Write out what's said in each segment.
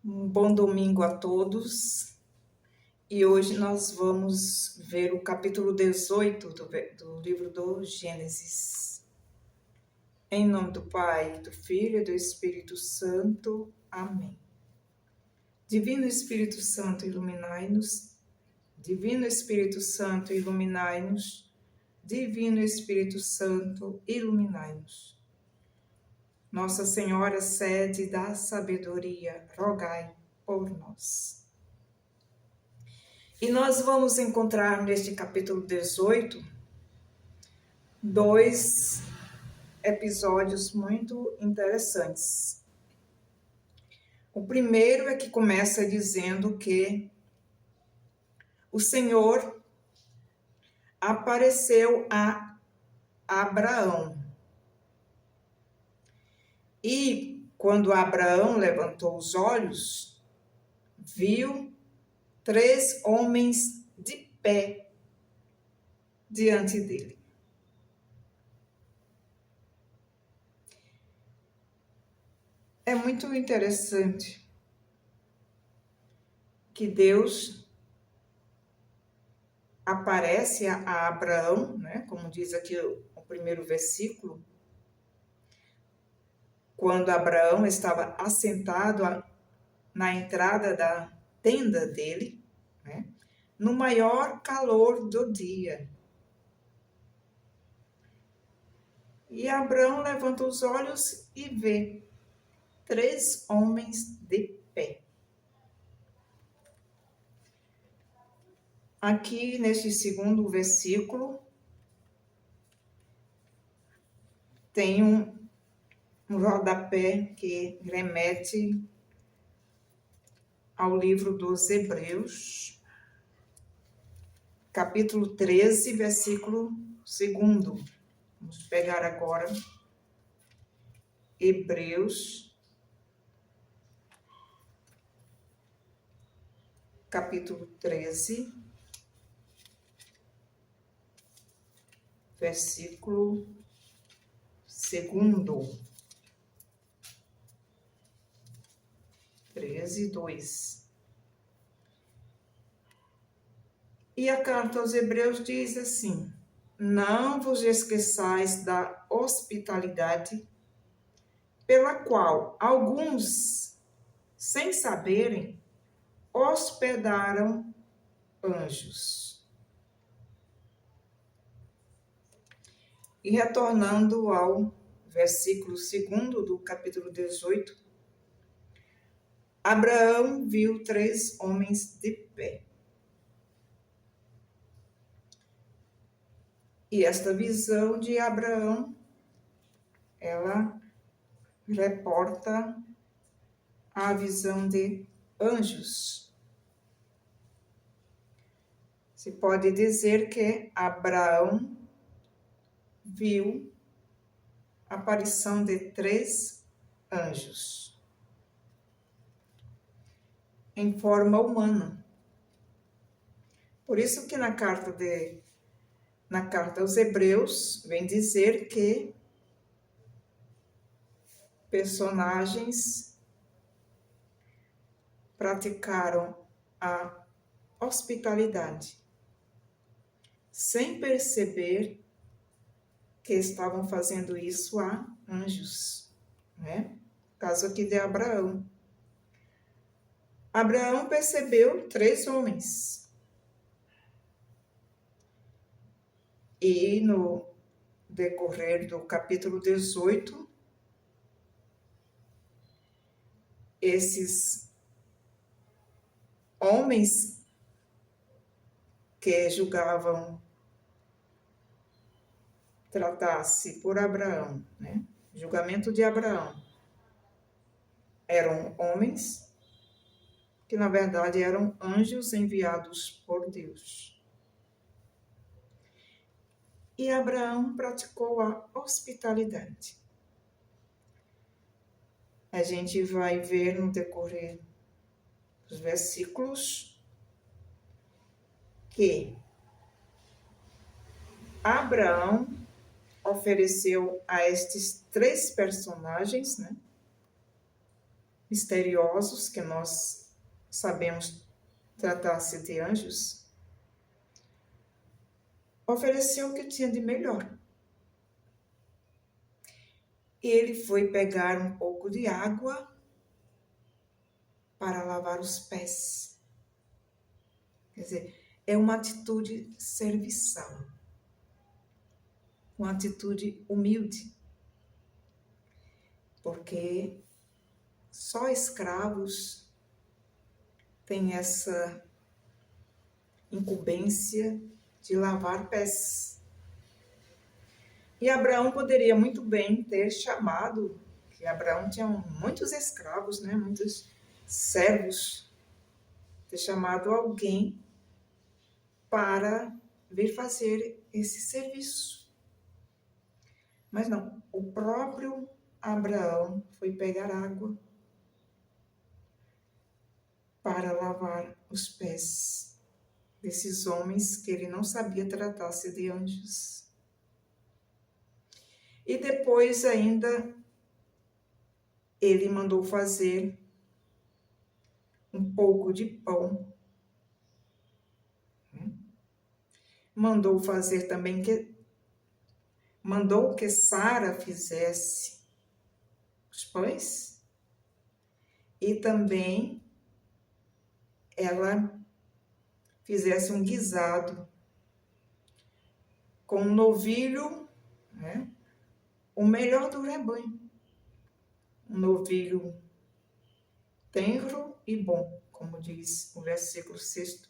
Um bom domingo a todos. E hoje nós vamos ver o capítulo 18 do livro do Gênesis. Em nome do Pai, do Filho e do Espírito Santo. Amém. Divino Espírito Santo, iluminai-nos. Divino Espírito Santo, iluminai-nos. Divino Espírito Santo, iluminai-nos. Nossa Senhora, sede da sabedoria, rogai por nós. E nós vamos encontrar neste capítulo 18 dois episódios muito interessantes. O primeiro é que começa dizendo que o Senhor apareceu a Abraão. E quando Abraão levantou os olhos, viu 3 homens de pé diante dele. É muito interessante que Deus aparece a Abraão, né, como diz aqui o primeiro versículo, quando Abraão estava assentado na entrada da tenda dele, né, no maior calor do dia. E Abraão levanta os olhos e vê 3 homens de pé. Aqui, neste segundo versículo, tem um rodapé que remete ao livro dos Hebreus, capítulo 13, versículo 2. Vamos pegar agora Hebreus, capítulo 13, versículo 2. 13, 2. E a carta aos Hebreus diz assim: não vos esqueçais da hospitalidade pela qual alguns, sem saberem, hospedaram anjos. E retornando ao versículo 2 do capítulo 18, Abraão viu 3 homens de pé. E esta visão de Abraão, ela reporta a visão de anjos. Se pode dizer que Abraão viu a aparição de 3 anjos em forma humana. Por isso que na carta aos Hebreus vem dizer que personagens praticaram a hospitalidade sem perceber que estavam fazendo isso a anjos, né? Caso aqui de Abraão. Abraão percebeu 3 homens. E no decorrer do capítulo 18, esses homens que julgavam tratar-se por Abraão, né? Julgamento de Abraão, eram homens que na verdade eram anjos enviados por Deus. E Abraão praticou a hospitalidade. A gente vai ver no decorrer dos versículos que Abraão ofereceu a estes 3 personagens, né, misteriosos que nós sabemos tratar-se de anjos, ofereceu o que tinha de melhor. Ele foi pegar um pouco de água para lavar os pés. Quer dizer, é uma atitude serviçal, uma atitude humilde, porque só escravos têm essa incumbência de lavar pés. E Abraão poderia muito bem ter chamado, que Abraão tinha muitos escravos, né, muitos servos, ter chamado alguém para vir fazer esse serviço. Mas não, o próprio Abraão foi pegar água para lavar os pés desses homens que ele não sabia tratar-se de anjos. E depois ainda ele mandou fazer um pouco de pão. Mandou fazer também mandou que Sara fizesse os pães e também ela fizesse um guisado com um novilho, né? O melhor do rebanho. Um novilho tenro e bom, como diz o versículo 6.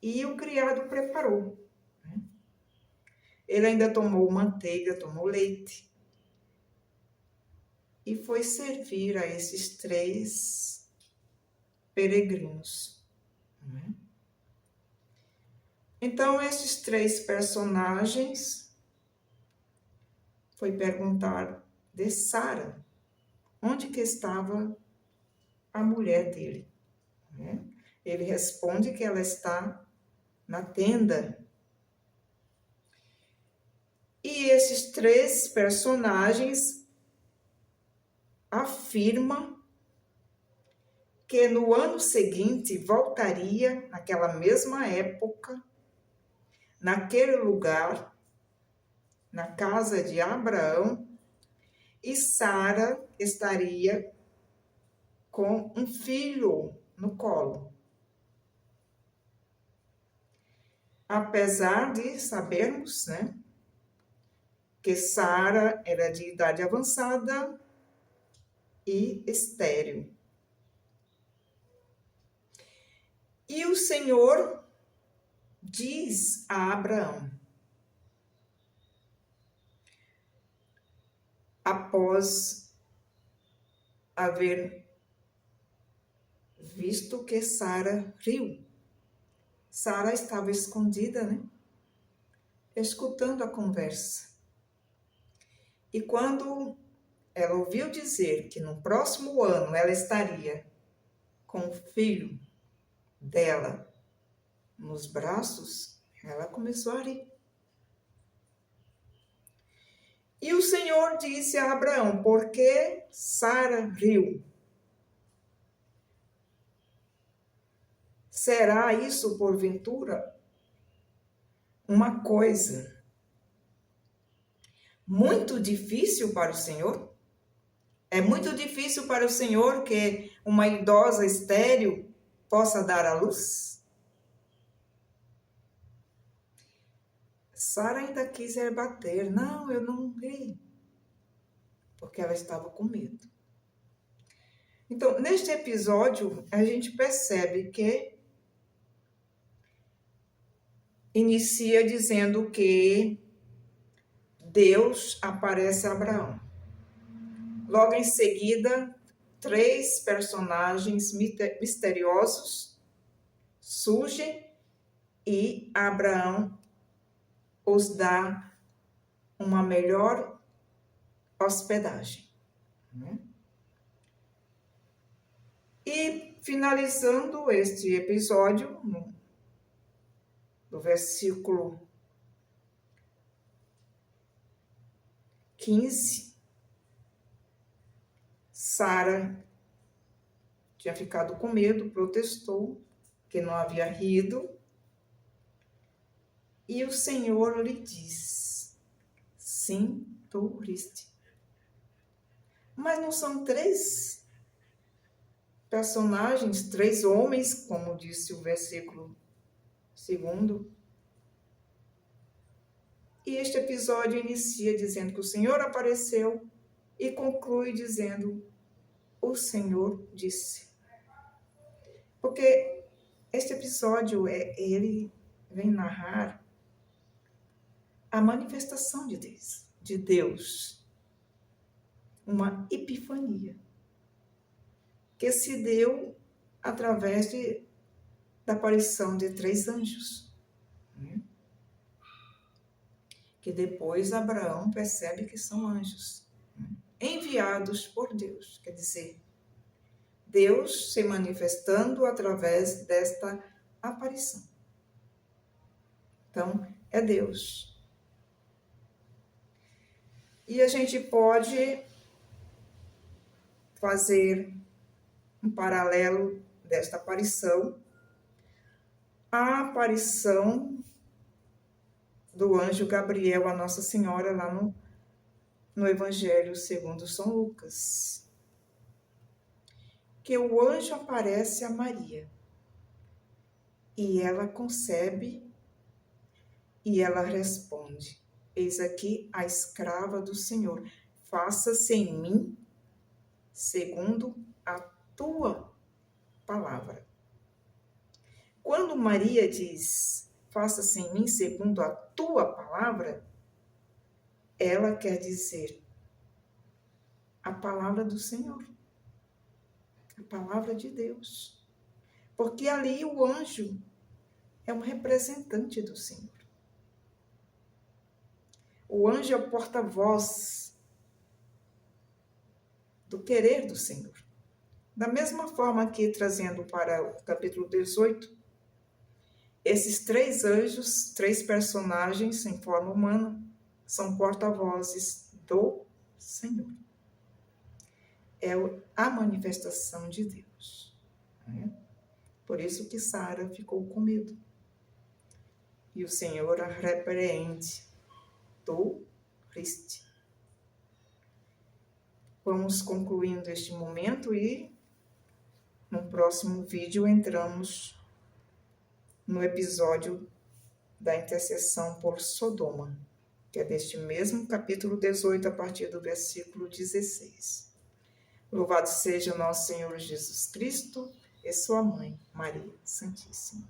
E o criado preparou. Né? Ele ainda tomou manteiga, tomou leite. E foi servir a esses 3 peregrinos. Né? Então, esses 3 personagens foi perguntar de Sara onde que estava a mulher dele. Né? Ele responde que ela está na tenda. E esses 3 personagens afirmam que no ano seguinte voltaria, naquela mesma época, naquele lugar, na casa de Abraão, e Sara estaria com um filho no colo. Apesar de sabermos, né, que Sara era de idade avançada e estéril. E o Senhor diz a Abraão, após haver visto que Sara riu. Sara estava escondida, né? Escutando a conversa. E quando ela ouviu dizer que no próximo ano ela estaria com o filho dela nos braços, ela começou a rir. E o Senhor disse a Abraão, por que Sara riu? Será isso, porventura, uma coisa muito difícil para o Senhor? É muito difícil para o Senhor que uma idosa estéril possa dar à luz? Sara ainda quis rebater. Não, eu não ri. Porque ela estava com medo. Então, neste episódio, a gente percebe que inicia dizendo que Deus aparece a Abraão. Logo em seguida, 3 personagens misteriosos surgem e Abraão os dá uma melhor hospedagem. E finalizando este episódio, no versículo 15, Sara tinha ficado com medo, protestou, que não havia rido. E o Senhor lhe diz: sim, tu riste. Mas não são 3 personagens, 3 homens, como disse o versículo 2. E este episódio inicia dizendo que o Senhor apareceu e conclui dizendo: o Senhor disse. Porque este episódio, ele vem narrar a manifestação de Deus, uma epifania, que se deu através da aparição de 3 anjos, né? Que depois Abraão percebe que são anjos, né? Enviados por Deus, quer dizer, Deus se manifestando através desta aparição. Então, é Deus. E a gente pode fazer um paralelo desta aparição à aparição do anjo Gabriel a Nossa Senhora lá no Evangelho segundo São Lucas. Que o anjo aparece a Maria e ela concebe e ela responde: eis aqui a escrava do Senhor, faça-se em mim segundo a tua palavra. Quando Maria diz: faça-se em mim segundo a tua palavra, ela quer dizer a palavra do Senhor, a palavra de Deus. Porque ali o anjo é um representante do Senhor. O anjo é o porta-voz do querer do Senhor. Da mesma forma que, trazendo para o capítulo 18, esses 3 anjos, 3 personagens em forma humana, são porta-vozes do Senhor. É a manifestação de Deus, né? Por isso que Sara ficou com medo. E o Senhor a repreende: tu riste. Vamos concluindo este momento e no próximo vídeo entramos no episódio da intercessão por Sodoma, que é deste mesmo capítulo 18, a partir do versículo 16. Louvado seja o nosso Senhor Jesus Cristo e sua mãe, Maria Santíssima.